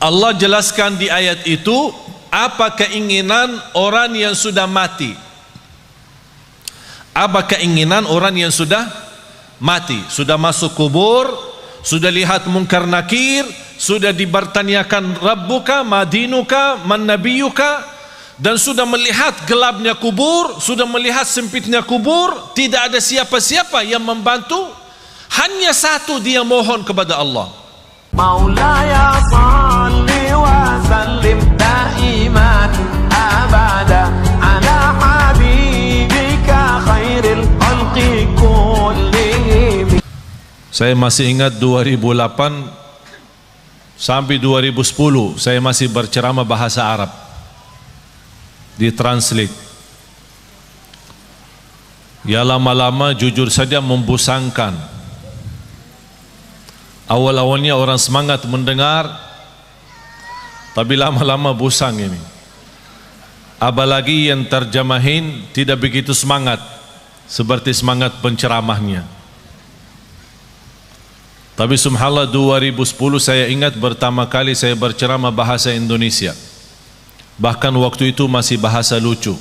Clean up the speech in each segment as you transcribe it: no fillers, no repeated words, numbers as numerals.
Allah jelaskan di ayat itu apa keinginan orang yang sudah mati. Apa keinginan orang yang sudah mati, sudah masuk kubur, sudah lihat mungkar nakir, sudah dibertanyakan Rabbuka, madinuka, man nabiyuka, dan sudah melihat gelapnya kubur, sudah melihat sempitnya kubur, tidak ada siapa-siapa yang membantu, hanya satu dia mohon kepada Allah. Maulaya salli wa sallim daiman abada ala habibika khairil khalqi kullihim. Saya masih ingat 2008 sampai 2010 saya masih berceramah bahasa Arab, ditranslate. Ya lama-lama jujur saja membosankan. Awal-awalnya orang semangat mendengar, tapi lama-lama bosan ini. Apalagi yang terjemahin tidak begitu semangat seperti semangat penceramahnya. Tapi subhanallah 2010 saya ingat pertama kali saya berceramah bahasa Indonesia. Bahkan waktu itu masih bahasa lucu.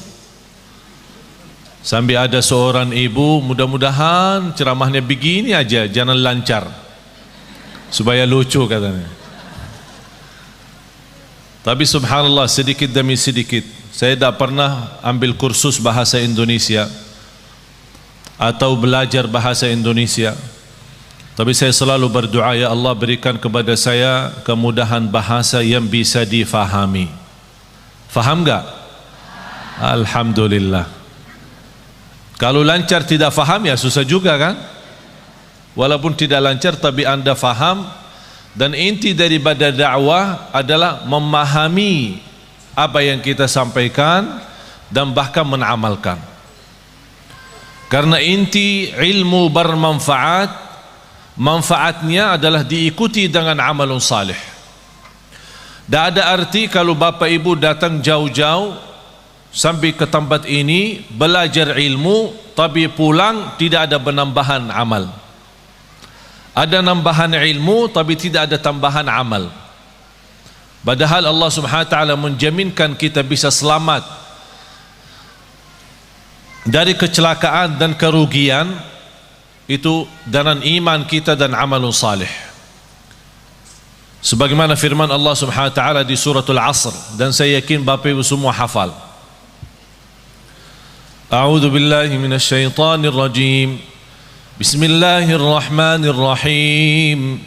Sampai ada seorang ibu, mudah-mudahan ceramahnya begini aja, jangan lancar, supaya lucu katanya. Tapi subhanallah sedikit demi sedikit, saya tidak pernah ambil kursus bahasa Indonesia atau belajar bahasa Indonesia, tapi saya selalu berdoa, ya Allah berikan kepada saya kemudahan bahasa yang bisa difahami. Faham enggak? Alhamdulillah. Kalau lancar tidak faham ya susah juga kan? Walaupun tidak lancar tapi anda faham, dan inti daripada dakwah adalah memahami apa yang kita sampaikan dan bahkan menamalkan. Karena inti ilmu bermanfaat, manfaatnya adalah diikuti dengan amalun salih. Tak ada arti kalau bapak ibu datang jauh-jauh sampai ke tempat ini belajar ilmu tapi pulang tidak ada penambahan amal. Ada nambahan ilmu tapi tidak ada tambahan amal. Padahal Allah Subhanahu wa taala menjaminkan kita bisa selamat dari kecelakaan dan kerugian itu dengan iman kita dan amalun salih. Sebagaimana firman Allah Subhanahu wa taala di suratul Asr, dan saya yakin Bapak Ibu semua hafal. A'udzu billahi minasy syaithanir rajim. Bismillahirrahmanirrahim.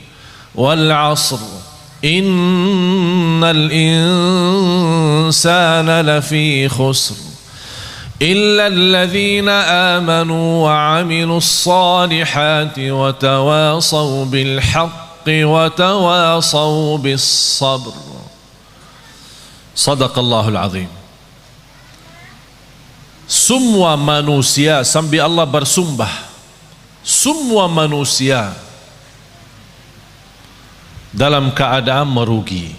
Wal 'asr. Innal insana lafi khusr. Illa alladhina amanu wa 'amilus salihati wa tawasaw bil haqqi wa tawasaw bis sabr. Sadaqallahul azim. Semua manusia, sampai Allah bersumpah, semua manusia dalam keadaan merugi.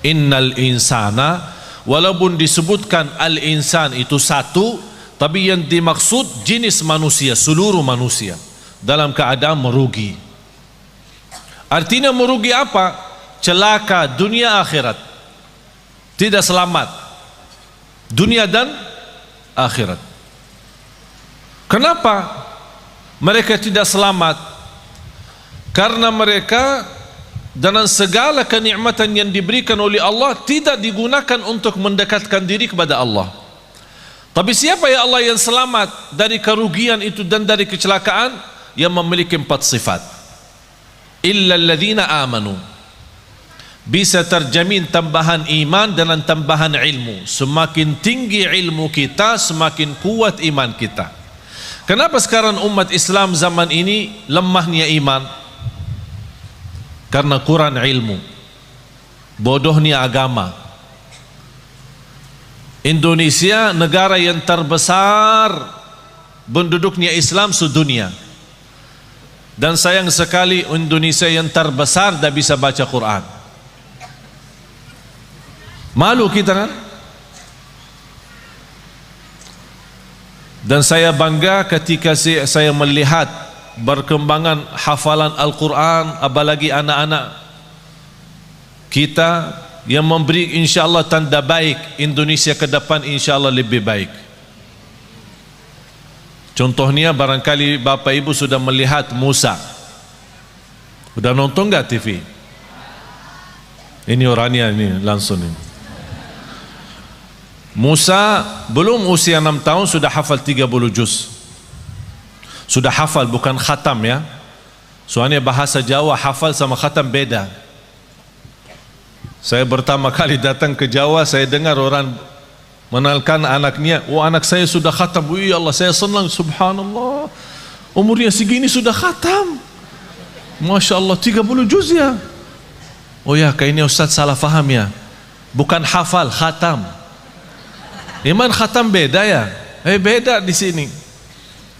Innal insana, walaupun disebutkan al-insan itu satu, tapi yang dimaksud jenis manusia, seluruh manusia dalam keadaan merugi. Artinya merugi apa? Celaka dunia akhirat, tidak selamat dunia dan akhirat. Kenapa mereka tidak selamat? Karena mereka dengan segala kenikmatan yang diberikan oleh Allah tidak digunakan untuk mendekatkan diri kepada Allah. Tapi siapa ya Allah yang selamat dari kerugian itu dan dari kecelakaan? Yang memiliki 4 sifat. Illa alladhina amanu. Bisa terjamin tambahan iman dengan tambahan ilmu. Semakin tinggi ilmu kita, semakin kuat iman kita. Kenapa sekarang umat Islam zaman ini lemahnya iman? Karena kurang ilmu, bodohnya agama. Indonesia negara yang terbesar penduduknya Islam sedunia, dan sayang sekali Indonesia yang terbesar tidak bisa baca Quran. Malu kita kan? Dan saya bangga ketika saya melihat berkembangan hafalan Al-Quran, apalagi anak-anak kita yang memberi insyaAllah tanda baik Indonesia ke depan insyaAllah lebih baik. Contohnya barangkali Bapak Ibu sudah melihat Musa. Sudah nonton enggak TV? Ini orangnya ini langsung ini. Musa belum usia 6 tahun sudah hafal 30 juz. Sudah hafal, bukan khatam ya. Soalnya bahasa Jawa hafal sama khatam beda. Saya pertama kali datang ke Jawa, saya dengar orang mengenalkan anaknya, oh anak saya sudah khatam. Wih Allah, saya senang, subhanallah. Umurnya segini sudah khatam. Masya Allah, 30 juz ya. Oh ya, kayaknya Ustaz salah faham ya. Bukan hafal, khatam. Iman khatam beda ya? Beda di sini.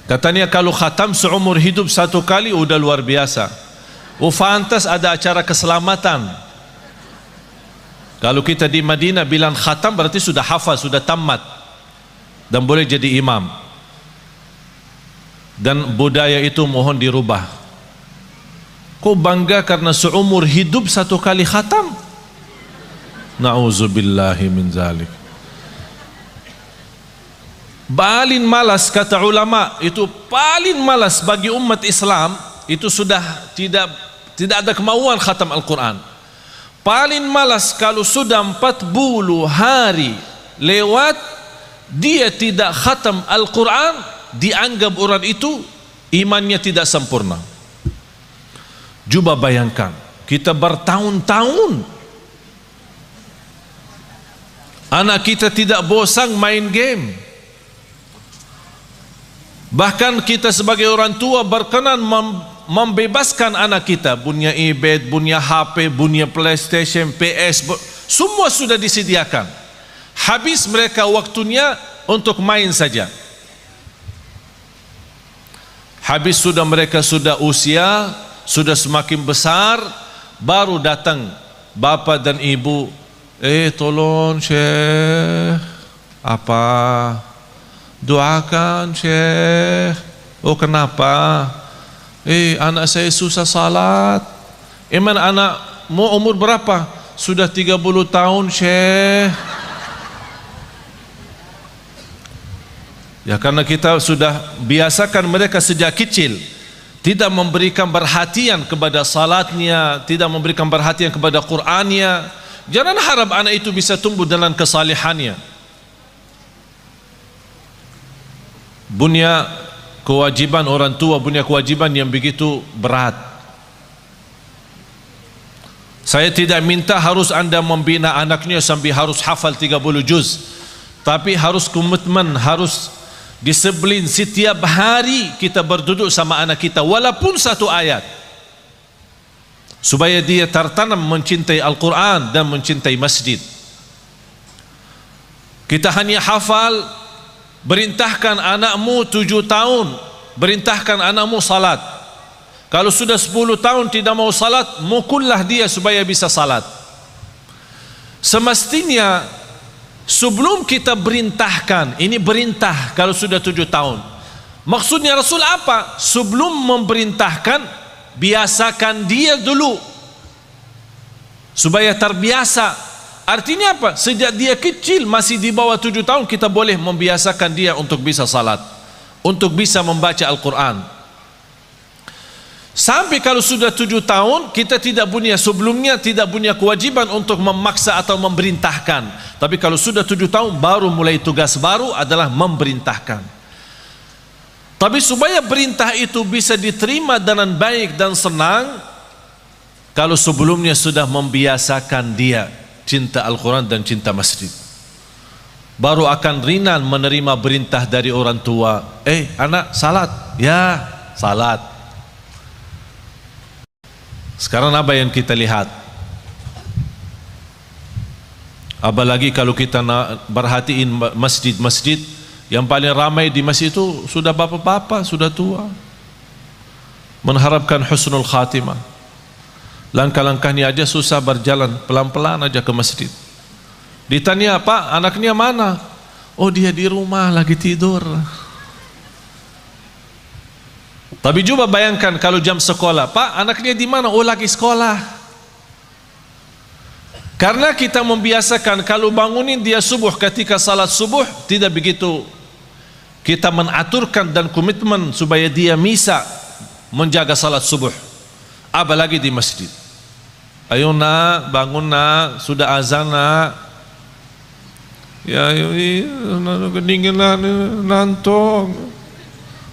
Katanya kalau khatam seumur hidup satu kali udah luar biasa. Oh fantas ada acara keselamatan. Kalau kita di Madinah bilang khatam berarti sudah hafal, sudah tamat dan boleh jadi imam. Dan budaya itu mohon dirubah. Kok bangga karena seumur hidup satu kali khatam? Na'udzubillahi min zalik. Paling malas kata ulama, itu paling malas bagi umat Islam itu sudah tidak ada kemauan khatam Al-Quran. Paling malas kalau sudah 40 hari lewat dia tidak khatam Al-Quran, dianggap orang itu imannya tidak sempurna. Coba bayangkan, kita bertahun-tahun anak kita tidak bosan main game. Bahkan kita sebagai orang tua berkenan membebaskan anak kita, punya iPad, punya HP, punya PlayStation, PS, semua sudah disediakan. Habis mereka waktunya untuk main saja. Habis sudah mereka sudah usia, sudah semakin besar, baru datang bapa dan ibu, tolong Syekh, apa? Doakan Syekh. Oh kenapa? Anak saya susah salat. Emang anakmu umur berapa? Sudah 30 tahun Syekh. Ya karena kita sudah biasakan mereka sejak kecil tidak memberikan perhatian kepada salatnya, tidak memberikan perhatian kepada Qur'annya. Jangan harap anak itu bisa tumbuh dalam kesalihannya. Punya kewajiban orang tua, punya kewajiban yang begitu berat. Saya tidak minta harus anda membina anaknya sampai harus hafal 30 juz, tapi harus komitmen, harus disiplin setiap hari kita berduduk sama anak kita walaupun satu ayat, supaya dia tertanam mencintai Al-Quran dan mencintai masjid. Kita hanya hafal, berintahkan anakmu 7 tahun, berintahkan anakmu salat. Kalau sudah 10 tahun tidak mau salat, mukullah dia supaya bisa salat. Semestinya sebelum kita berintahkan, ini berintah kalau sudah 7 tahun. Maksudnya Rasul apa? Sebelum memerintahkan, biasakan dia dulu supaya terbiasa. Artinya apa? Sejak dia kecil, masih di bawah 7 tahun, kita boleh membiasakan dia untuk bisa salat, untuk bisa membaca Al-Quran. Sampai kalau sudah 7 tahun, kita tidak punya, sebelumnya tidak punya kewajiban untuk memaksa atau memerintahkan. Tapi kalau sudah 7 tahun, baru mulai tugas baru adalah memerintahkan. Tapi supaya perintah itu bisa diterima dengan baik dan senang, kalau sebelumnya sudah membiasakan dia cinta Al-Quran dan cinta masjid, baru akan ringan menerima perintah dari orang tua. Anak salat, ya salat. Sekarang apa yang kita lihat? Apalagi kalau kita perhatiin masjid-masjid, yang paling ramai di masjid itu sudah bapak-bapak, sudah tua, mengharapkan husnul khatimah. Langkah-langkahnya aja susah berjalan, pelan-pelan aja ke masjid. Ditanya, Pak, anaknya mana? Oh dia di rumah lagi tidur. Tapi coba bayangkan kalau jam sekolah, Pak, anaknya di mana? Oh lagi sekolah. Karena kita membiasakan kalau bangunin dia subuh, ketika salat subuh tidak begitu kita menaturkan dan komitmen supaya dia bisa menjaga salat subuh, apalagi di masjid. Ayo nak, bangun nak, sudah azan nak. Ya, kedinginan, nantuk.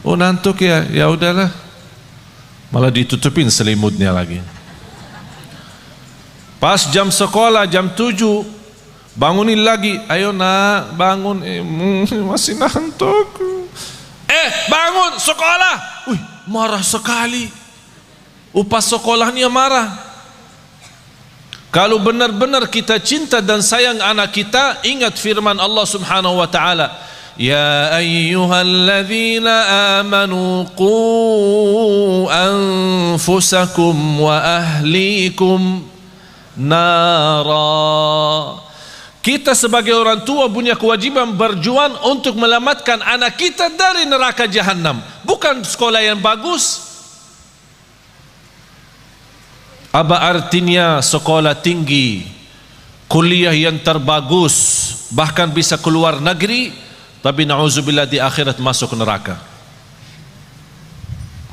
Oh nantuk ya, ya udahlah. Malah ditutupin selimutnya lagi. Pas jam sekolah jam 7 bangunin lagi, ayo nak bangun, masih ngantuk. Bangun sekolah. Wih, marah sekali. Upas sekolahnya marah. Kalau benar-benar kita cinta dan sayang anak kita, ingat firman Allah Subhanahu wa taala, ya ayyuhalladzina amanu qu anfusakum wa ahlikum nara. Kita sebagai orang tua punya kewajiban berjuang untuk menyelamatkan anak kita dari neraka jahanam. Bukan sekolah yang bagus. Apa artinya sekolah tinggi, kuliah yang terbagus, bahkan bisa keluar negeri, tapi na'udzubillah di akhirat masuk neraka?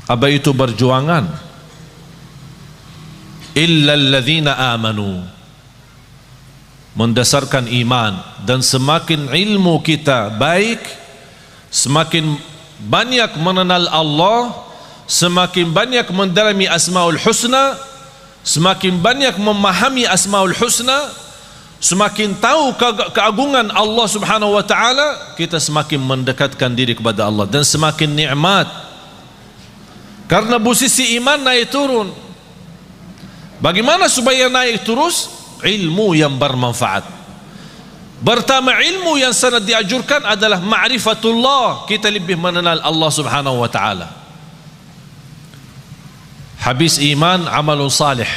Apa itu berjuangan? Illalladzina amanu, mendasarkan iman. Dan semakin ilmu kita baik, semakin banyak mengenal Allah, semakin banyak mendalami Asmaul Husna, semakin banyak memahami Asmaul Husna, semakin tahu keagungan Allah Subhanahu wa taala, kita semakin mendekatkan diri kepada Allah dan semakin nikmat. Karena posisi iman naik turun. Bagaimana supaya naik terus? Ilmu yang bermanfaat. Pertama, ilmu yang sangat dianjurkan adalah ma'rifatullah, kita lebih mengenal Allah Subhanahu wa taala. Habis iman, amalun salih.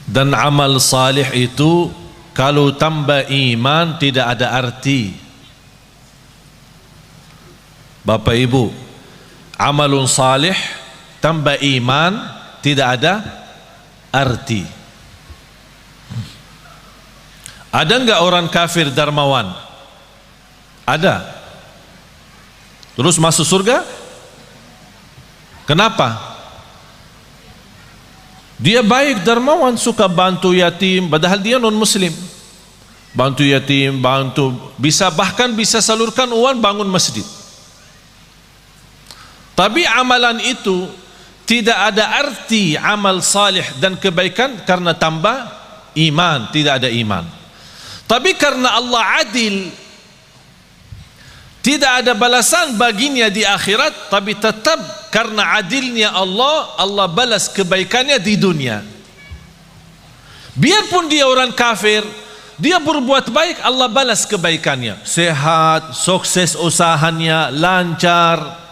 Dan amal salih itu kalau tambah iman tidak ada arti. Bapak Ibu, amalun salih tambah iman tidak ada arti. Ada enggak orang kafir dermawan? Ada. Terus masuk surga? Kenapa? Dia baik, dermawan, suka bantu yatim, padahal dia non muslim. Bantu yatim, bahkan bisa salurkan uang bangun masjid. Tapi amalan itu tidak ada arti amal salih dan kebaikan karena tambah iman, tidak ada iman. Tapi karena Allah adil, tidak ada balasan baginya di akhirat, tapi tetap karena adilnya Allah, Allah balas kebaikannya di dunia. Biarpun dia orang kafir, dia berbuat baik, Allah balas kebaikannya. Sehat, sukses usahanya, lancar.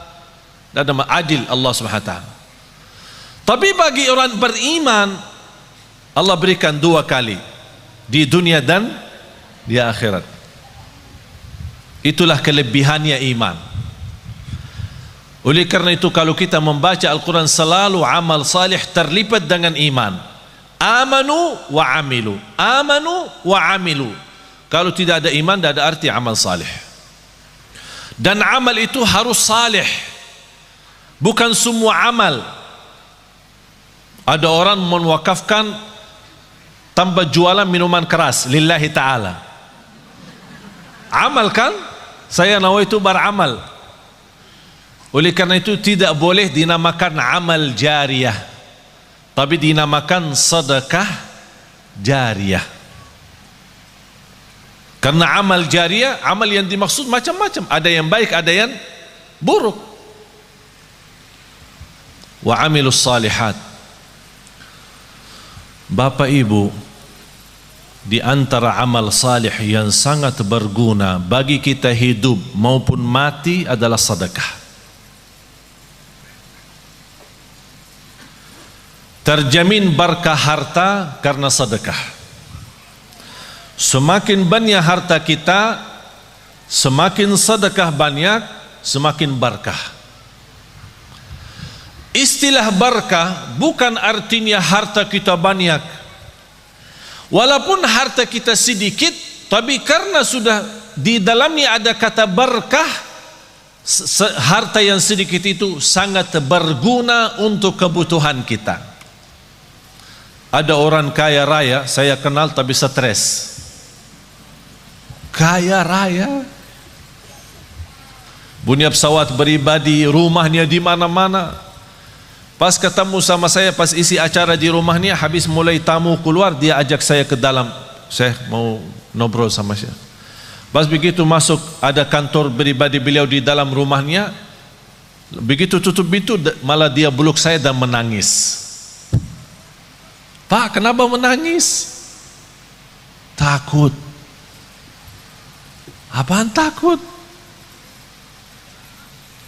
Dan adil Allah SWT. Tapi bagi orang beriman, Allah berikan 2 kali, di dunia dan di akhirat. Itulah kelebihannya iman. Oleh karena itu kalau kita membaca Al-Quran, selalu amal salih terlibat dengan iman. Amanu wa amilu, amanu wa amilu. Kalau tidak ada iman, tidak ada arti amal salih. Dan amal itu harus salih, bukan semua amal. Ada orang mewakafkan tanpa jualan minuman keras lillahi ta'ala. Amal kan? Saya nawaitu beramal. Oleh karena itu tidak boleh dinamakan amal jariyah, tapi dinamakan sedekah jariyah. Karena amal jariyah, amal yang dimaksud macam-macam. Ada yang baik, ada yang buruk. Wa amilus salihat. Bapak Ibu, di antara amal salih yang sangat berguna bagi kita hidup maupun mati adalah sedekah. Terjamin berkah harta karena sedekah. Semakin banyak harta kita, semakin sedekah banyak, semakin berkah. istilah berkah bukan artinya harta kita banyak. Walaupun harta kita sedikit, tapi karena sudah di dalamnya ada kata berkah, harta yang sedikit itu sangat berguna untuk kebutuhan kita. Ada orang kaya raya saya kenal tapi stres. Kaya raya, punya pesawat pribadi, rumahnya di mana-mana. Pas ketemu sama saya, pas isi acara di rumahnya, habis mulai tamu keluar, dia ajak saya ke dalam. Saya mau ngobrol sama saya. Pas begitu masuk, ada kantor pribadi beliau di dalam rumahnya. Begitu tutup pintu, malah dia peluk saya dan menangis. Pak, kenapa menangis? Takut. Apaan takut?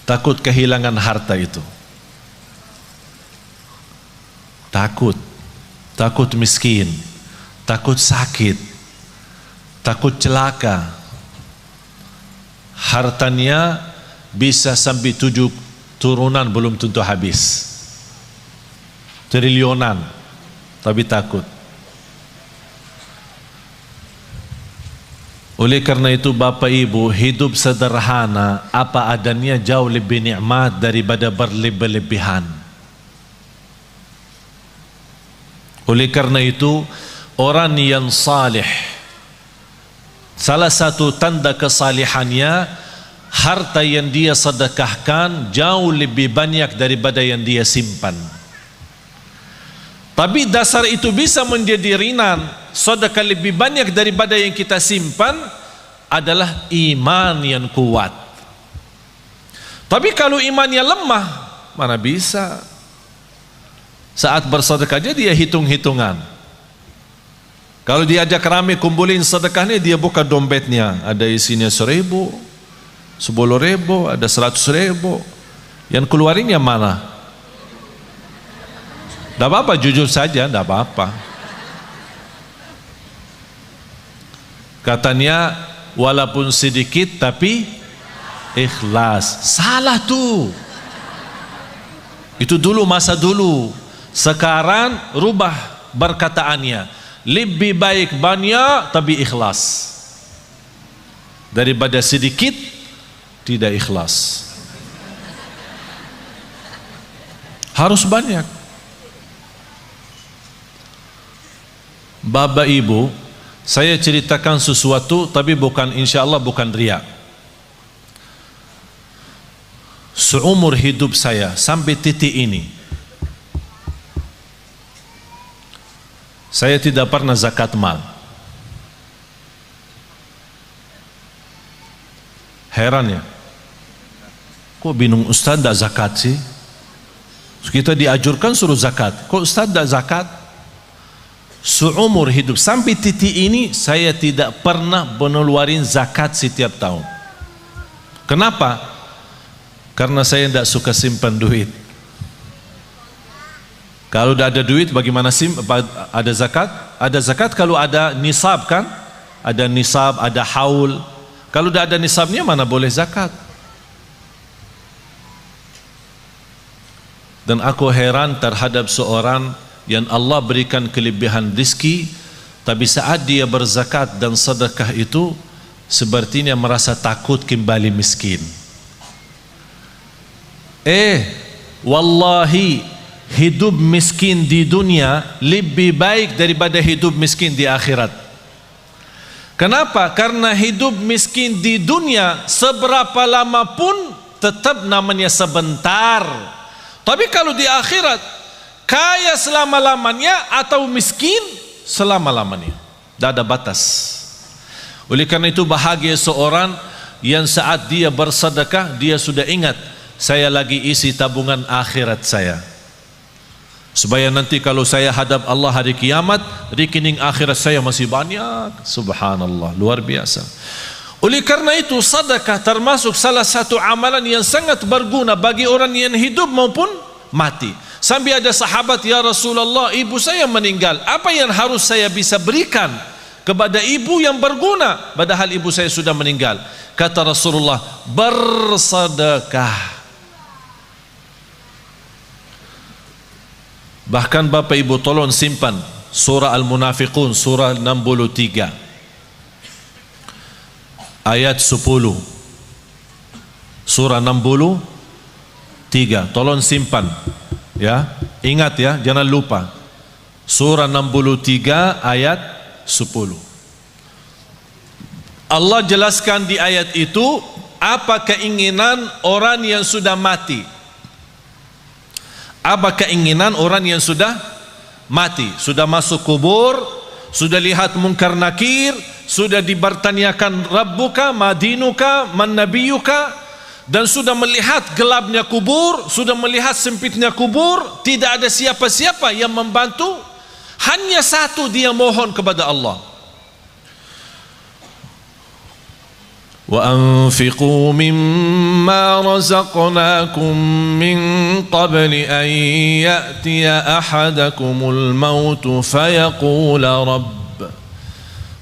Takut kehilangan harta itu. Takut miskin, takut sakit, takut celaka. Hartanya bisa sampai 7 turunan belum tentu habis, triliunan, tapi takut. Oleh karena itu Bapak Ibu, hidup sederhana apa adanya jauh lebih nikmat daripada berlebih-lebihan. Oleh karena itu orang yang salih, salah satu tanda kesalihannya, harta yang dia sedekahkan jauh lebih banyak daripada yang dia simpan. Tapi dasar itu bisa menjadi ringan, sedekah lebih banyak daripada yang kita simpan adalah iman yang kuat. Tapi kalau imannya lemah, mana bisa? Saat bersedekah aja dia hitung-hitungan. Kalau diajak rame kumpulin sedekahnya, dia buka dompetnya, ada isinya 1.000, 10.000, ada 100.000. Yang keluarinnya mana? Tidak apa-apa, jujur saja, tidak apa-apa. Katanya walaupun sedikit tapi ikhlas. Salah tuh. Itu dulu, masa dulu. Sekarang rubah perkataannya, lebih baik banyak tapi ikhlas daripada sedikit tidak ikhlas. Harus banyak. Bapak Ibu, saya ceritakan sesuatu tapi bukan, insya Allah bukan riya. Seumur hidup saya sampai titik ini, saya tidak pernah zakat mal. Heran ya, kok bingung Ustaz tidak zakat sih? Kita diajurkan suruh zakat, kok Ustaz tidak zakat? Seumur hidup sampai titik ini saya tidak pernah mengeluarin zakat setiap tahun. Kenapa? Karena saya tidak suka simpan duit. Kalau tidak ada duit bagaimana ada zakat? Ada zakat kalau ada nisab kan? Ada nisab, ada haul. Kalau tidak ada nisabnya mana boleh zakat? Dan aku heran terhadap seorang yang Allah berikan kelebihan rezeki, tapi saat dia berzakat dan sedekah itu sepertinya merasa takut kembali miskin. Wallahi, hidup miskin di dunia lebih baik daripada hidup miskin di akhirat. Kenapa? Karena hidup miskin di dunia seberapa lama pun tetap namanya sebentar. Tapi kalau di akhirat, kaya selama-lamanya atau miskin selama-lamanya, tidak ada batas. Oleh karena itu bahagia seorang yang saat dia bersedekah, dia sudah ingat, saya lagi isi tabungan akhirat saya, supaya nanti kalau saya hadap Allah hari kiamat, rekening akhirat saya masih banyak. Subhanallah, luar biasa. Oleh karena itu sedekah termasuk salah satu amalan yang sangat berguna bagi orang yang hidup maupun mati. Sampai ada sahabat, ya Rasulullah, ibu saya meninggal, apa yang harus saya bisa berikan kepada ibu yang berguna padahal ibu saya sudah meninggal? Kata Rasulullah, bersedekah. Bahkan Bapak Ibu tolong simpan surah Al-Munafiqun, surah 63 ayat 10. Surah 63, tolong simpan ya, ingat ya, jangan lupa. Surah 63 ayat 10. Allah jelaskan di ayat itu apa keinginan orang yang sudah mati. Apa keinginan orang yang sudah mati, sudah masuk kubur, sudah lihat mungkar nakir, sudah dibertanyakan Rabbuka, Madinuka, Man Nabiyuka, dan sudah melihat gelapnya kubur, sudah melihat sempitnya kubur, tidak ada siapa-siapa yang membantu, hanya satu dia mohon kepada Allah. وَأَنْفِقُوا مِمَّا رَزَقْنَاكُمْ مِنْ قَبْلِ أَنْ يَأْتِيَ أَحَدَكُمُ الْمَوْتُ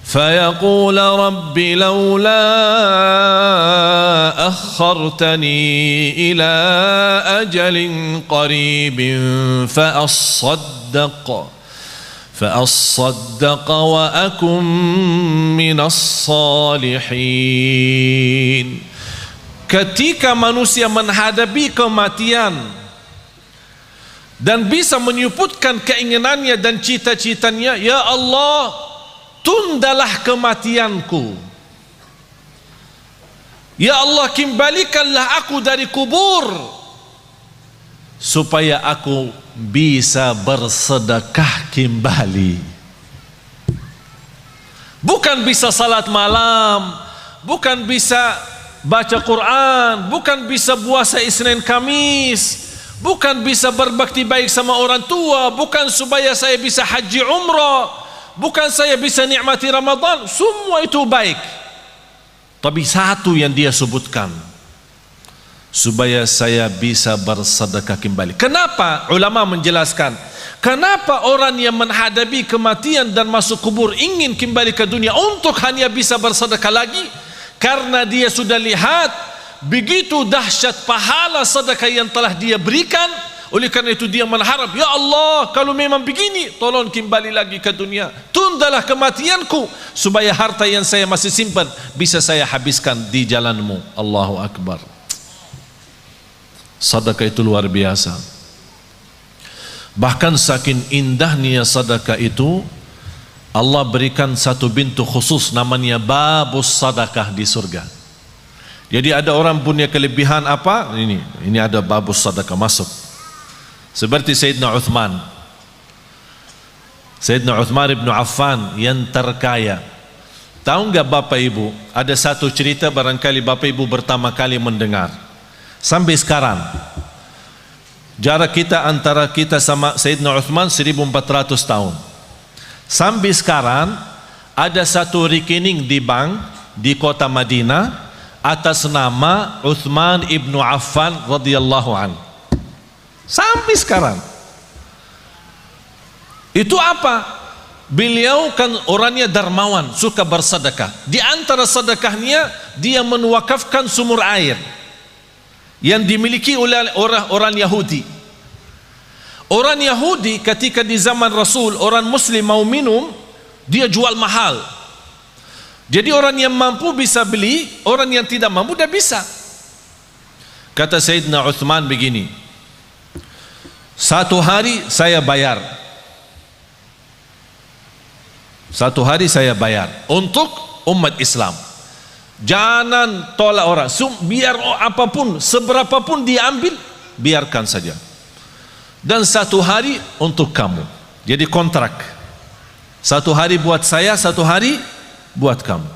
فيقول رب لولا أخرتني إلى أجل قريب فأصدق وأكن من الصالحين. Ketika manusia menghadapi kematian dan bisa menyebutkan keinginannya dan cita-citanya, ya Allah, tundalah kematianku, ya Allah, kembalikanlah aku dari kubur supaya aku bisa bersedekah kembali. Bukan bisa salat malam, bukan bisa baca Quran, bukan bisa puasa Isnin Kamis, bukan bisa berbakti baik sama orang tua, bukan supaya saya bisa haji umrah, bukan saya bisa nikmati Ramadan. Semua itu baik, tapi satu yang dia sebutkan, supaya saya bisa bersedekah kembali. Kenapa? Ulama menjelaskan, kenapa orang yang menghadapi kematian dan masuk kubur ingin kembali ke dunia untuk hanya bisa bersedekah lagi? Karena dia sudah lihat begitu dahsyat pahala sedekah yang telah dia berikan. Oleh karena itu dia mengharap, ya Allah, kalau memang begini, tolong kembali lagi ke dunia, tundalah kematianku supaya harta yang saya masih simpan bisa saya habiskan di jalanmu. Allahu Akbar. Sedekah itu luar biasa. Bahkan saking indahnya sedekah itu, Allah berikan satu pintu khusus namanya babus sedekah di surga. Jadi ada orang punya kelebihan apa? Ini ada babus sedekah masuk. Seperti Sayyidina Uthman. Sayyidina Uthman ibn Affan yang terkaya. Tahu enggak Bapak Ibu, ada satu cerita barangkali Bapak Ibu pertama kali mendengar. Sampai sekarang jarak kita antara kita sama Sayyidina Uthman 1400 tahun. Sampai sekarang ada satu rekening di bank di kota Madinah atas nama Uthman ibn Affan radhiyallahu anhu. Sampai sekarang. Itu apa? Beliau kan orangnya dermawan, suka bersedekah. Di antara sedekahnya dia menwakafkan sumur air yang dimiliki oleh orang Yahudi. Orang Yahudi ketika di zaman Rasul, orang Muslim mau minum, dia jual mahal. Jadi orang yang mampu bisa beli, orang yang tidak mampu tidak bisa. Kata Sayyidina Uthman begini, satu hari saya bayar, satu hari saya bayar untuk umat Islam. Jangan tolak orang, biar apapun, seberapapun dia ambil, biarkan saja. Dan satu hari untuk kamu. Jadi kontrak, satu hari buat saya, satu hari buat kamu.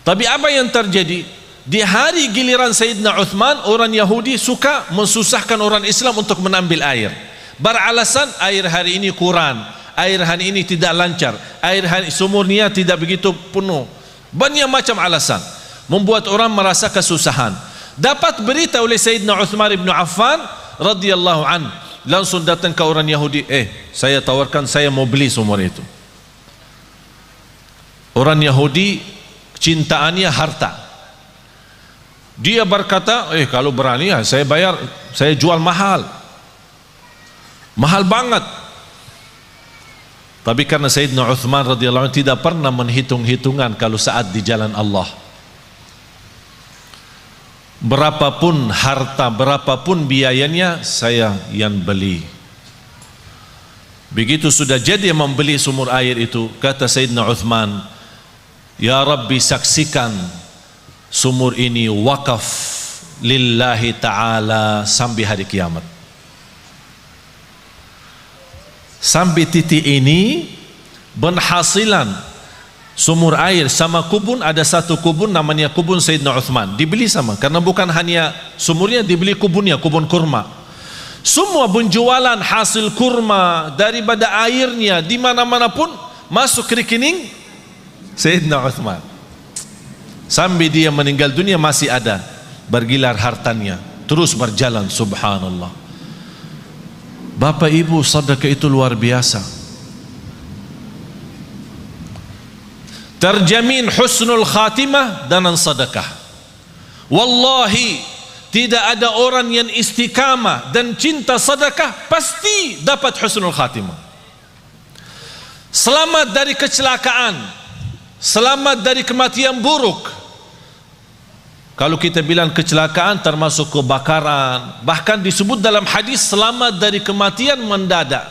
Tapi apa yang terjadi? Di hari giliran Sayyidina Uthman, orang Yahudi suka mensusahkan orang Islam untuk menambil air. Beralasan air hari ini kurang, air hari ini tidak lancar, air hari sumurnya tidak begitu penuh. Banyak macam alasan membuat orang merasa kesusahan. Dapat berita oleh Sayyidina Uthman ibn Affan radhiyallahu an, langsung datang ke orang Yahudi, saya tawarkan, saya mau beli sumur itu. Orang Yahudi cintaannya harta. Dia berkata, kalau berani ya saya bayar, saya jual mahal. Mahal banget. Tapi karena Sayyidina Uthman radhiyallahu anhu tidak pernah menghitung-hitungan kalau saat di jalan Allah. Berapapun harta, berapapun biayanya, saya yang beli. Begitu sudah jadi membeli sumur air itu, kata Sayyidina Uthman, ya Rabbi, saksikan sumur ini wakaf lillahi ta'ala sampai hari kiamat. Sampai titik ini penghasilan sumur air sama kubun, ada satu kubun namanya kubun Sayyidina Uthman, dibeli sama, karena bukan hanya sumurnya, dibeli kubunnya, kubun kurma. Semua penjualan hasil kurma daripada airnya di mana-mana pun masuk rekening Sayyidina Uthman. Sampai dia meninggal dunia masih ada bergilar hartanya, terus berjalan. Subhanallah. Bapak Ibu, sedekah itu luar biasa. Terjamin husnul khatimah dengan sedekah. Wallahi, tidak ada orang yang istiqamah dan cinta sedekah pasti dapat husnul khatimah. Selamat dari kecelakaan, selamat dari kematian buruk. Kalau kita bilang kecelakaan termasuk kebakaran, bahkan disebut dalam hadis selamat dari kematian mendadak.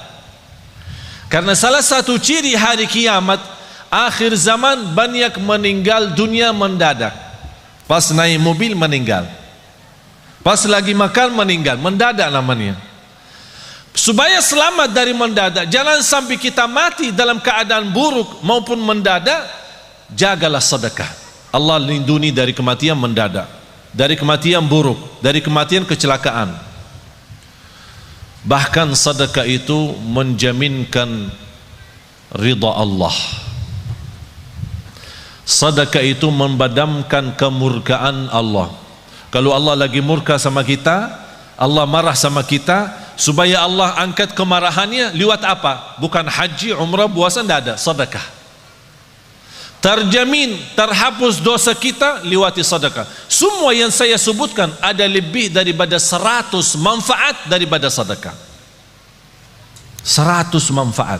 Karena salah satu ciri hari kiamat, akhir zaman, banyak meninggal dunia mendadak. Pas naik mobil meninggal, pas lagi makan meninggal, mendadak namanya. Supaya selamat dari mendadak, jangan sampai kita mati dalam keadaan buruk maupun mendadak, jagalah sedekah. Allah lindungi dari kematian mendadak, dari kematian buruk, dari kematian kecelakaan. Bahkan sedekah itu menjaminkan ridha Allah. Sedekah itu membadamkan kemurkaan Allah. Kalau Allah lagi murka sama kita, Allah marah sama kita, supaya Allah angkat kemarahannya lewat apa? Bukan haji, umrah, puasa, tidak ada, sedekah. Terjamin terhapus dosa kita lewati sedekah. Semua yang saya sebutkan ada lebih daripada 100 manfaat daripada sedekah. 100 manfaat.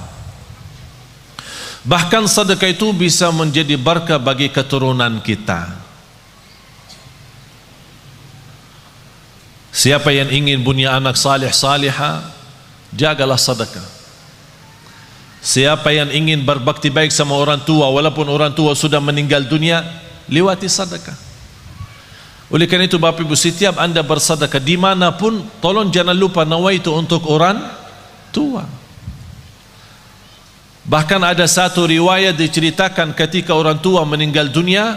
Bahkan sedekah itu bisa menjadi berkah bagi keturunan kita. Siapa yang ingin punya anak salih salihah, jagalah sedekah. Siapa yang ingin berbakti baik sama orang tua, walaupun orang tua sudah meninggal dunia, lewati sedekah. Oleh karena itu Bapak Ibu, setiap anda bersedekah dimanapun, tolong jangan lupa nawaitu untuk orang tua. Bahkan ada satu riwayat diceritakan ketika orang tua meninggal dunia,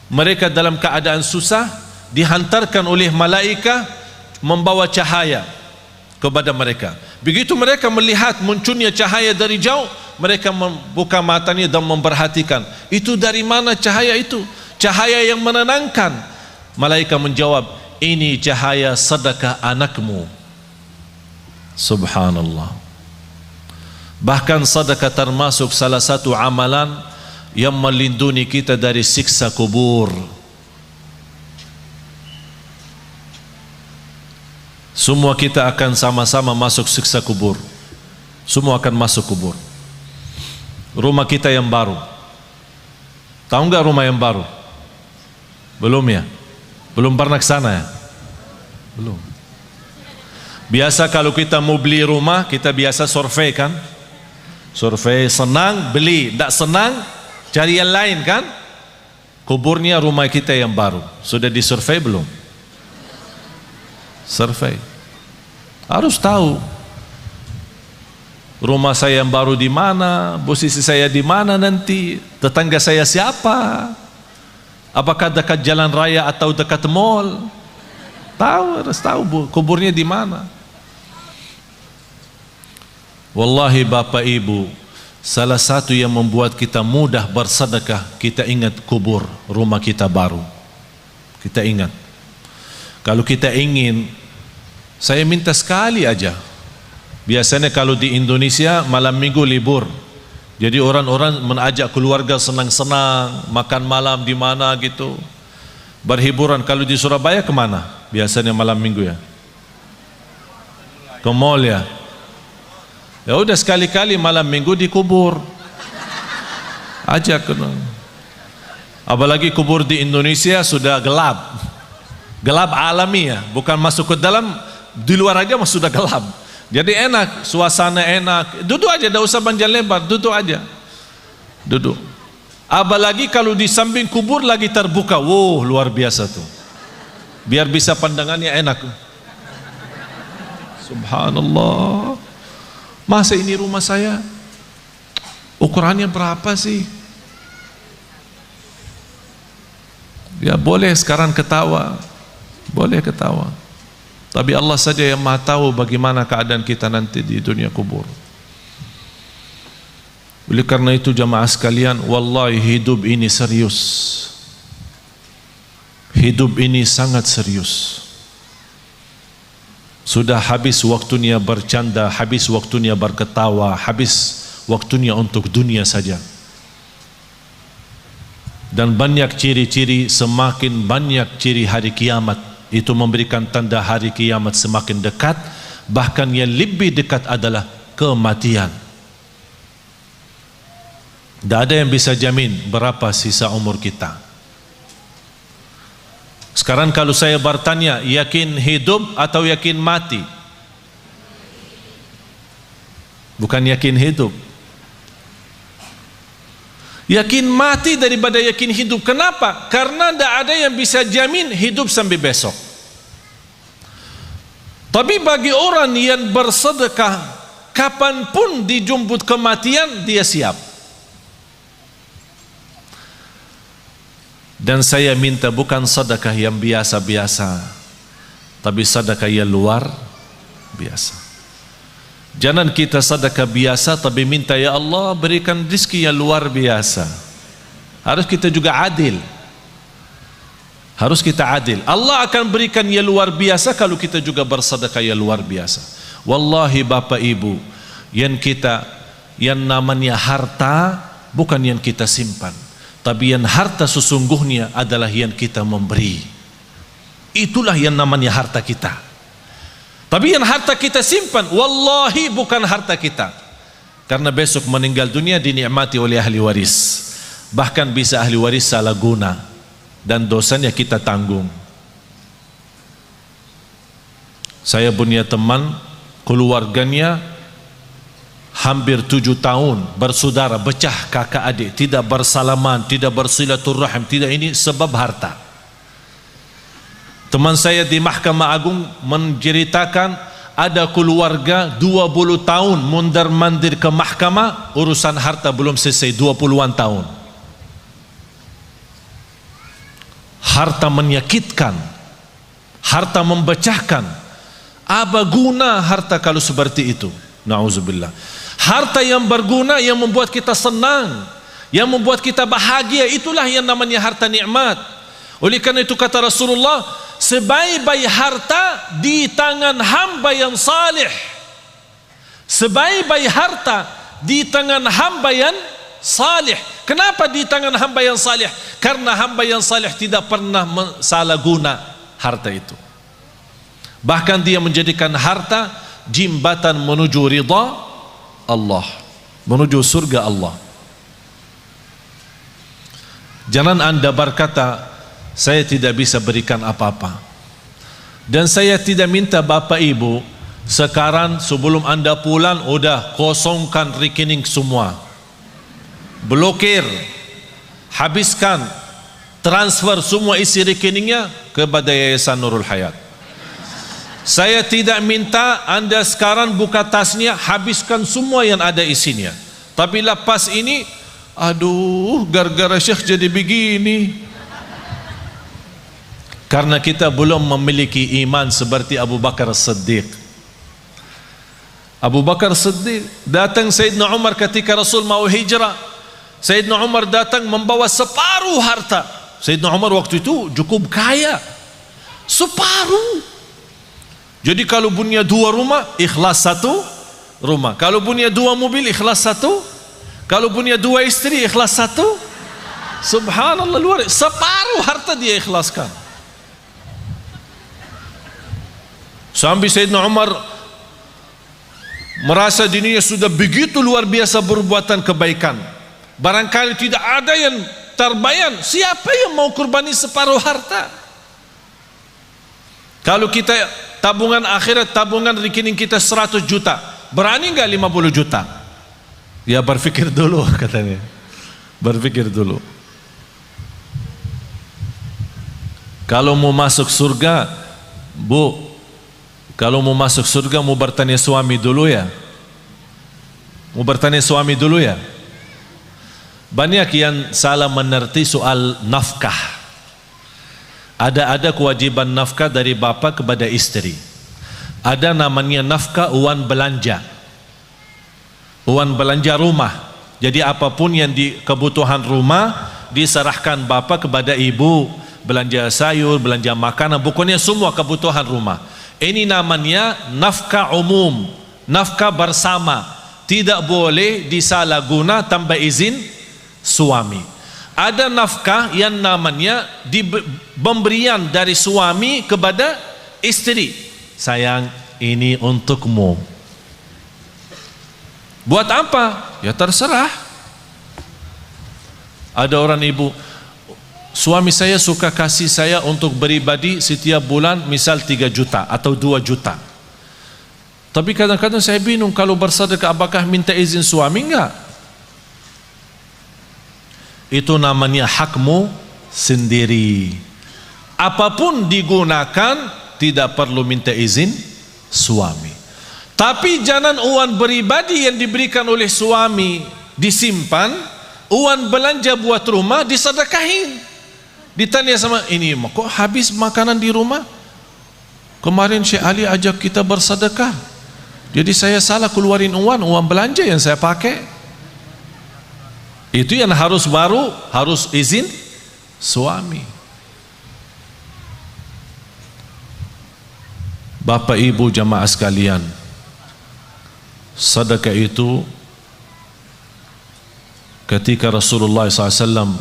mereka dalam keadaan susah, dihantarkan oleh malaikat membawa cahaya kepada mereka. Begitu mereka melihat munculnya cahaya dari jauh, mereka membuka matanya dan memperhatikan, itu dari mana cahaya itu? Cahaya yang menenangkan. Malaikat menjawab, ini cahaya sedekah anakmu. Subhanallah. Bahkan sedekah termasuk salah satu amalan yang melindungi kita dari siksa kubur. Semua kita akan sama-sama masuk siksa kubur. Semua akan masuk kubur. Rumah kita yang baru, tahu nggak rumah yang baru? Belum ya? Belum pernah ke sana ya? Belum. Biasa kalau kita mau beli rumah, kita biasa survei kan? Survei, senang beli, tidak senang cari yang lain kan? Kuburnya rumah kita yang baru. Sudah disurvei belum? Survei. Harus tahu rumah saya yang baru di mana, posisi saya di mana nanti, tetangga saya siapa, apakah dekat jalan raya atau dekat mall. Tahu, harus tahu kuburnya di mana. Wallahi Bapak Ibu, salah satu yang membuat kita mudah bersedekah, kita ingat kubur rumah kita baru. Kita ingat. Kalau kita ingin, saya minta sekali aja. Biasanya kalau di Indonesia malam minggu libur, jadi orang-orang mengajak keluarga senang-senang, makan malam di mana gitu, berhiburan. Kalau di Surabaya kemana? Biasanya malam minggu ya, ke mall ya. Ya udah sekali-kali malam minggu dikubur. Ajak. Apalagi kubur di Indonesia sudah gelap. Gelap alami ya, bukan masuk ke dalam, di luar aja sudah gelap. Jadi enak, suasana enak. Duduk aja, tidak usah panjang lebar, duduk aja. Duduk. Apalagi kalau di samping kubur lagi terbuka, wow, luar biasa tuh. Biar bisa pandangannya enak. Subhanallah. Masa ini rumah saya ukurannya berapa sih? Ya boleh sekarang ketawa, boleh ketawa. Tapi Allah saja yang maha tahu bagaimana keadaan kita nanti di dunia kubur. Oleh karena itu jamaah sekalian, wallahi hidup ini serius. Hidup ini sangat serius. Sudah habis waktunya bercanda, habis waktunya berketawa, habis waktunya untuk dunia saja. Dan banyak ciri-ciri, semakin banyak ciri hari kiamat, itu memberikan tanda hari kiamat semakin dekat. Bahkan yang lebih dekat adalah kematian. Tidak ada yang bisa jamin berapa sisa umur kita. Sekarang kalau saya bertanya, yakin hidup atau yakin mati? Bukan yakin hidup. Yakin mati daripada yakin hidup. Kenapa? Karena tidak ada yang bisa jamin hidup sampai besok. Tapi bagi orang yang bersedekah, kapanpun dijemput kematian, dia siap. Dan saya minta bukan sedekah yang biasa-biasa, tapi sedekah yang luar biasa. Jangan kita sedekah biasa tapi minta ya Allah berikan rezeki yang luar biasa. Harus kita juga adil. Harus kita adil. Allah akan berikan yang luar biasa kalau kita juga bersedekah yang luar biasa. Wallahi Bapak Ibu, yang namanya harta bukan yang kita simpan, tapi yang harta sesungguhnya adalah yang kita memberi. Itulah yang namanya harta kita. Tapi yang harta kita simpan, wallahi bukan harta kita. Karena besok meninggal dunia dinikmati oleh ahli waris. Bahkan bisa ahli waris salah guna dan dosanya kita tanggung. Saya punya teman, keluarganya hampir 7 tahun bersaudara, pecah kakak adik, tidak bersalaman, tidak bersilaturahim, tidak, ini sebab harta. Teman saya di Mahkamah Agung menceritakan ada keluarga 20 tahun mondar-mandir ke mahkamah, urusan harta belum selesai, 20-an tahun. Harta menyakitkan, harta memecahkan. Apa guna harta kalau seperti itu? Na'udzubillah. Harta yang berguna, yang membuat kita senang, yang membuat kita bahagia, itulah yang namanya harta nikmat. Oleh karena itu kata Rasulullah, sebaik-baik harta di tangan hamba yang salih. Sebaik-baik harta di tangan hamba yang salih. Kenapa di tangan hamba yang salih? Karena hamba yang salih tidak pernah salah guna harta itu. Bahkan dia menjadikan harta jembatan menuju ridha Allah, menuju surga Allah. Jangan Anda berkata, saya tidak bisa berikan apa-apa. Dan saya tidak minta Bapak Ibu sekarang sebelum Anda pulang udah kosongkan rekening semua, blokir, habiskan, transfer semua isi rekeningnya kepada Yayasan Nurul Hayat. Saya tidak minta Anda sekarang buka tasnya, habiskan semua yang ada isinya. Tapi lepas ini, aduh, gara-gara Syekh jadi begini. Karena kita belum memiliki iman seperti Abu Bakar Siddiq. Abu Bakar Siddiq datang Sayyidina Umar ketika Rasul mau hijrah. Sayyidina Umar datang membawa separuh harta. Sayyidina Umar waktu itu cukup kaya, separuh. Jadi kalau punya 2 rumah, ikhlas 1 rumah. Kalau punya 2 mobil, ikhlas 1. Kalau punya 2 istri, ikhlas 1. Subhanallah, luar biasa. Separuh harta dia ikhlaskan. Sampai Sayyidina Umar merasa dirinya sudah begitu luar biasa berbuatan kebaikan, barangkali tidak ada yang terbayang. Siapa yang mau kurbani separuh harta? Kalau kita tabungan akhirat, tabungan rekening kita 100 juta, berani nggak 50 juta? Ya berpikir dulu katanya, berpikir dulu. Kalau mau masuk surga, Bu, kalau mau masuk surga mau bertanya suami dulu ya. Mau bertanya suami dulu ya. Banyak yang salah mengerti soal nafkah. Ada kewajiban nafkah dari bapa kepada istri. Ada namanya nafkah uang belanja. Uang belanja rumah. Jadi apapun yang di kebutuhan rumah diserahkan bapa kepada ibu, belanja sayur, belanja makanan, pokoknya semua kebutuhan rumah. Ini namanya nafkah umum, nafkah bersama. Tidak boleh disalahguna tanpa izin suami. Ada nafkah yang namanya pemberian dari suami kepada istri. Sayang, ini untukmu. Buat apa? Ya terserah. Ada orang ibu, suami saya suka kasih saya untuk beribadi setiap bulan misal 3 juta atau 2 juta. Tapi kadang-kadang saya bingung, kalau bersedekah apakah minta izin suami? Enggak. Itu namanya hakmu sendiri. Apapun digunakan tidak perlu minta izin suami. Tapi jangan uang beribadi yang diberikan oleh suami disimpan, uang belanja buat rumah disedekahin. Ditanya sama ini, kok habis makanan di rumah? Kemarin Syekh Ali ajak kita bersedekah, jadi saya salah keluarin uang belanja yang saya pakai. Itu yang harus izin suami. Bapak ibu jamaah sekalian, sedekah itu ketika Rasulullah SAW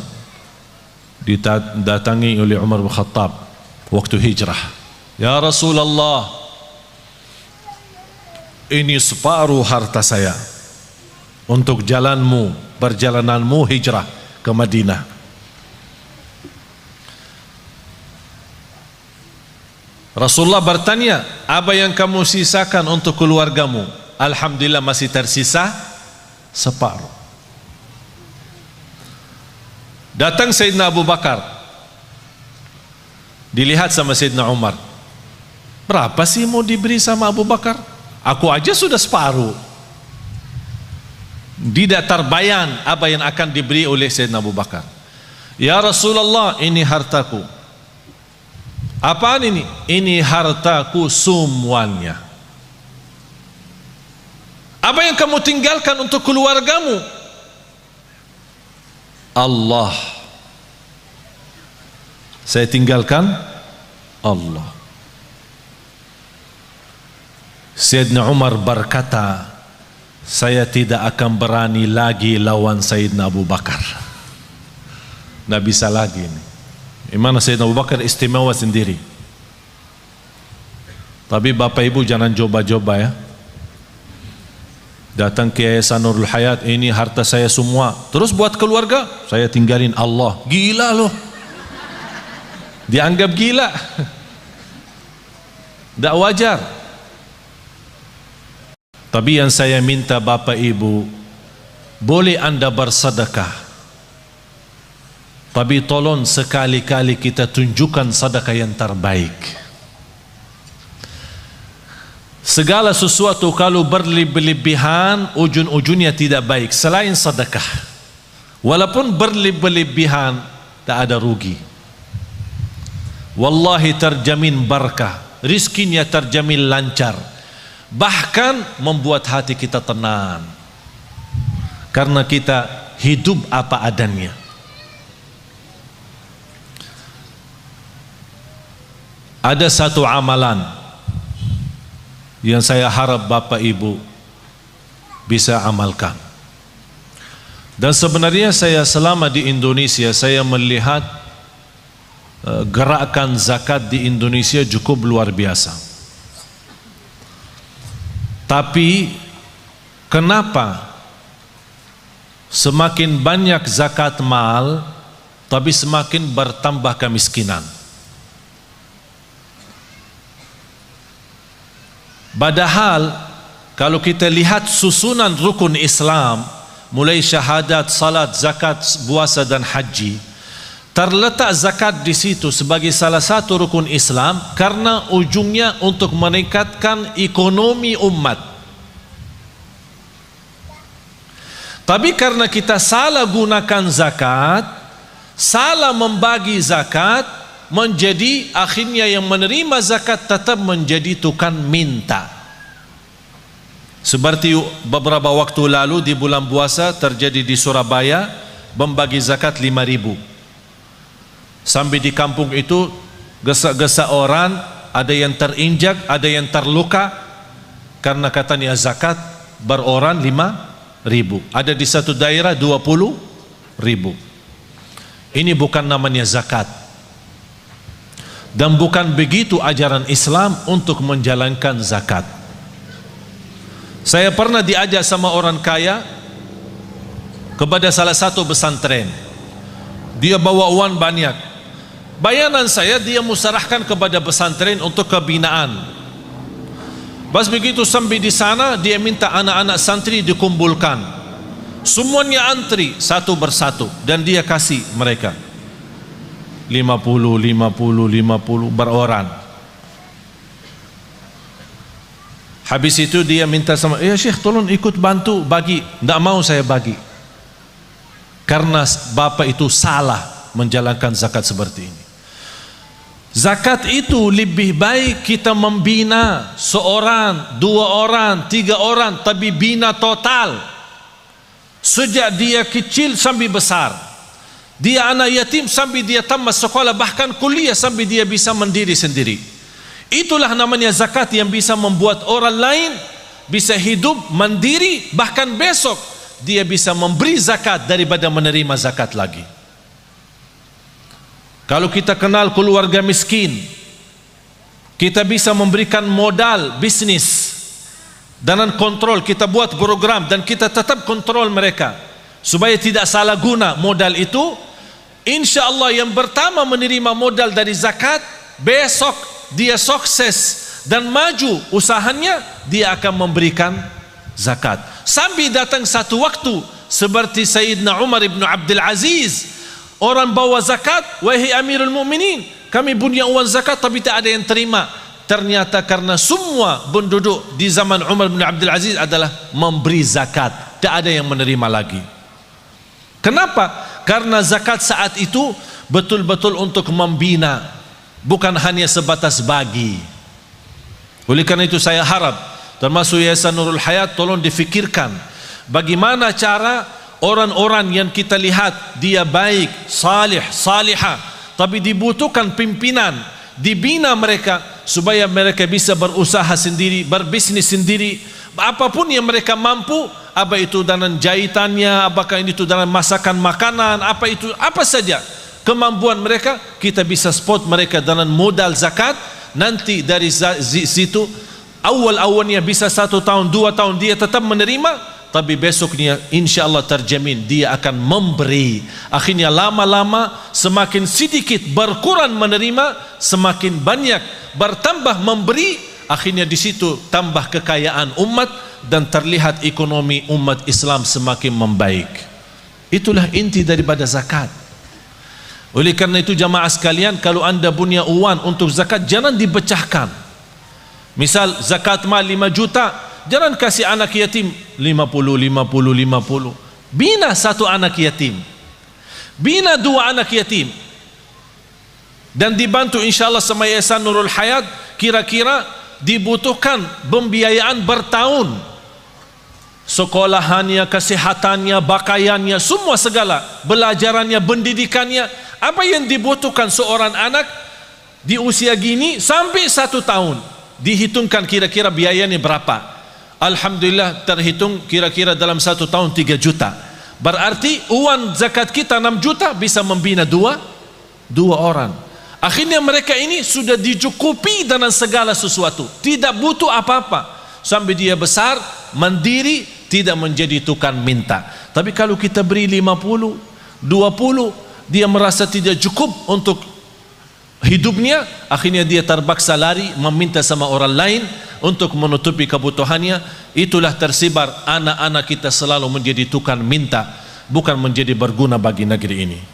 didatangi oleh Umar bin Khattab waktu hijrah, ya Rasulullah, ini separuh harta saya untuk perjalananmu hijrah ke Madinah. Rasulullah bertanya, apa yang kamu sisakan untuk keluargamu? Alhamdulillah masih tersisa separuh. Datang Sayyidina Abu Bakar, dilihat sama Sayyidina Umar, berapa sih mau diberi sama Abu Bakar? Aku aja sudah separuh. Tidak terbayang apa yang akan diberi oleh Sayyidina Abu Bakar. Ya Rasulullah, ini hartaku. Apaan ini? Ini hartaku semuanya. Apa yang kamu tinggalkan untuk keluargamu? Allah. Saya tinggalkan Allah. Sayyidina Umar berkata, saya tidak akan berani lagi lawan Sayyidina Abu Bakar. Tidak bisa lagi ini. Imana Sayyidina Abu Bakar istimewa sendiri. Tapi bapak ibu jangan coba-coba ya. Datang ke Yayasan Nurul Hayat, ini harta saya semua, terus buat keluarga saya tinggalin Allah. Gila loh. Dianggap gila. Tidak wajar. Tapi yang saya minta bapak ibu, boleh anda bersedekah, tapi tolong sekali-kali kita tunjukkan sedekah yang terbaik. Segala sesuatu kalau berlebihan ujung-ujungnya tidak baik selain sedekah. Walaupun berlebihan tak ada rugi. Wallahi terjamin barakah, rizkinya terjamin lancar, bahkan membuat hati kita tenang karena kita hidup apa adanya. Ada satu amalan yang saya harap bapak ibu bisa amalkan. Dan sebenarnya saya selama di Indonesia, saya melihat gerakan zakat di Indonesia cukup luar biasa. Tapi kenapa semakin banyak zakat mal tapi semakin bertambah kemiskinan? Padahal kalau kita lihat susunan rukun Islam, mulai syahadat, salat, zakat, puasa dan haji, terletak zakat di situ sebagai salah satu rukun Islam karena ujungnya untuk meningkatkan ekonomi umat. Tapi karena kita salah gunakan zakat, salah membagi zakat, menjadi akhirnya yang menerima zakat tetap menjadi tukang minta. Seperti beberapa waktu lalu di bulan puasa terjadi di Surabaya, membagi zakat 5.000. Sampai di kampung itu gesa-gesa orang, ada yang terinjak, ada yang terluka karena katanya zakat beroran 5.000. Ada di satu daerah 20.000. Ini bukan namanya zakat. Dan bukan begitu ajaran Islam untuk menjalankan zakat. Saya pernah diajak sama orang kaya kepada salah satu pesantren. Dia bawa uang banyak. Bayanan saya, dia musarahkan kepada pesantren untuk kebinaan. Pas begitu sampai di sana, dia minta anak-anak santri dikumpulkan. Semuanya antri satu persatu dan dia kasih mereka 50 beroran. Habis itu dia minta sama, ya Syekh tolong ikut bantu bagi. Tidak mau saya bagi, karena bapak itu salah menjalankan zakat seperti ini. Zakat itu lebih baik kita membina seorang, 2 orang, 3 orang, tapi bina total sejak dia kecil sampai besar. Dia anak yatim sampai dia tamat sekolah, bahkan kuliah sampai dia bisa mandiri sendiri. Itulah namanya zakat yang bisa membuat orang lain bisa hidup mandiri, bahkan besok dia bisa memberi zakat daripada menerima zakat lagi. Kalau kita kenal keluarga miskin, kita bisa memberikan modal bisnis dan kontrol. Kita buat program dan kita tetap kontrol mereka supaya tidak salah guna modal itu. Insya Allah yang pertama menerima modal dari zakat, besok dia sukses dan maju usahanya, dia akan memberikan zakat. Sampai datang satu waktu seperti Sayyidina Umar ibn Abdul Aziz, orang bawa zakat, wahai Amirul Mukminin, kami punya uang zakat tapi tak ada yang terima. Ternyata karena semua penduduk di zaman Umar bin Abdul Aziz adalah memberi zakat, tak ada yang menerima lagi. Kenapa? Karena zakat saat itu betul-betul untuk membina, bukan hanya sebatas bagi. Oleh karena itu saya harap termasuk Yayasan Nurul Hayat tolong difikirkan bagaimana cara orang-orang yang kita lihat dia baik, salih, salihah, tapi dibutuhkan pimpinan, dibina mereka supaya mereka bisa berusaha sendiri, berbisnis sendiri, apapun yang mereka mampu, apa itu dalam jahitannya, apakah itu dalam masakan makanan, apa itu, apa saja kemampuan mereka, kita bisa support mereka dalam modal zakat. Nanti dari situ awal-awalnya bisa 1 tahun 2 tahun dia tetap menerima, tapi besoknya insya Allah terjamin dia akan memberi. Akhirnya lama-lama semakin sedikit berkurang menerima, semakin banyak bertambah memberi. Akhirnya di situ tambah kekayaan umat dan terlihat ekonomi umat Islam semakin membaik. Itulah inti daripada zakat. Oleh karena itu jamaah sekalian, kalau anda punya uang untuk zakat, jangan dipecahkan. Misal zakat mal 5 juta, jangan kasih anak yatim 50. Bina 1 anak yatim, bina 2 anak yatim, dan dibantu insya Allah sama Yayasan Nurul Hayat. Kira-kira dibutuhkan pembiayaan bertahun, sekolahannya, kesehatannya, pakaiannya, semua segala, belajarannya, pendidikannya. Apa yang dibutuhkan seorang anak di usia gini sampai 1 tahun, dihitungkan kira-kira biayanya berapa. Alhamdulillah terhitung kira-kira dalam 1 tahun 3 juta. Berarti uang zakat kita 6 juta bisa membina 2 orang. Akhirnya mereka ini sudah dicukupi dengan segala sesuatu, tidak butuh apa-apa sampai dia besar mandiri, tidak menjadi tukang minta. Tapi kalau kita beri 50, 20, dia merasa tidak cukup untuk hidupnya, akhirnya dia terpaksa lari meminta sama orang lain untuk menutupi kebutuhannya. Itulah tersebar anak-anak kita selalu menjadi tukang minta, bukan menjadi berguna bagi negeri ini.